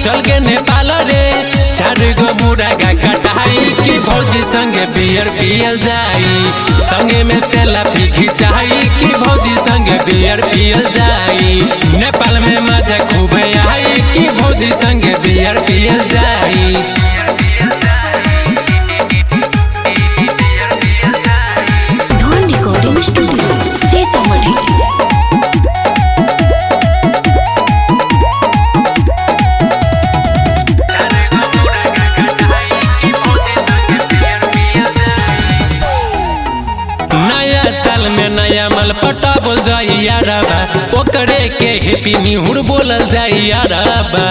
चल के नेपाल रे 4 गो मुर्गा कटाई की भौजी संगे बियर पियल जाई संगे में सेल्फी खिंचाई की भौजी संगे बियर पियल जाई नेपाल में मजा खूब आई की भौजी संगे बियर पियल जाई। नया साल में नया मल पटा बोल जाई यारबा ओकरे के हैप्पी न्यू ईयर बोलल जाई यारबा।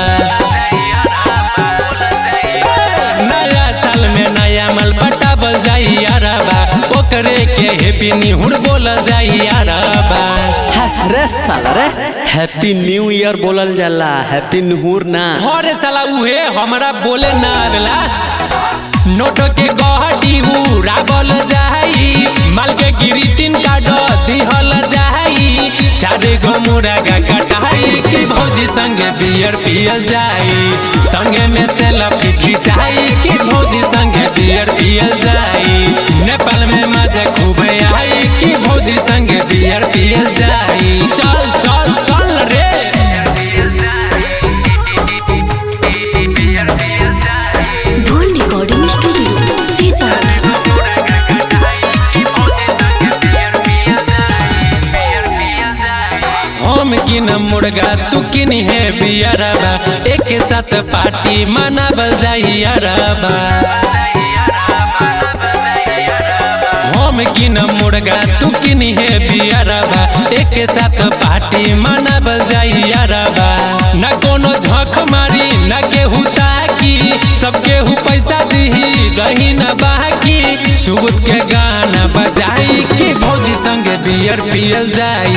नया साल में नया मल पटा बोल जाई यारबा ओकरे के हैप्पी न्यू ईयर बोलल जाई यारबा। अरे साला रे हैप्पी न्यू ईयर बोलल जाला हैप्पी न्यू ईयर ना। अरे साला उहे हमरा बोले ना आवेला नोट के गहडी उड़ावल जाई माल के ग्रीटिंग कार्ड दिहल जाई 4 गो मुर्गा कटाई की भौजी संगे बियर पियल जाई संगे में सेल्फी खिंचाई की भौजी संगे बियर पियल जाई नेपाल में मजा खूब आई की भौजी संगे बियर पियल जाई। चल चल चल रे हम किन मुर्गा तू किन है बियरबा एक साथ पार्टी मनावल जाई यारबा। हम किन मुर्गा तू किन है बियरबा एक साथ पार्टी मनावल जाई यारबा। न कोनो झक मारी न केहू ताकी सब केहू पैसा दिही रही न बाकी सुबह के गाना बजाई की भौजी संगे बियर पियल जाई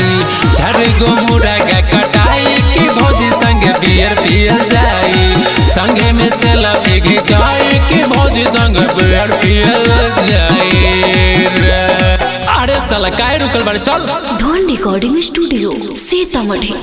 4 गो मुर्गा कटाई की भौजी संगे बियर पियल जाई संगे में सेल्फी खिंचाई की भौजी संगे बियर पियल जाई। अरे साला काहे रुकल बारे चल। धन रिकॉर्डिंग स्टूडियो सीतामढ़ी।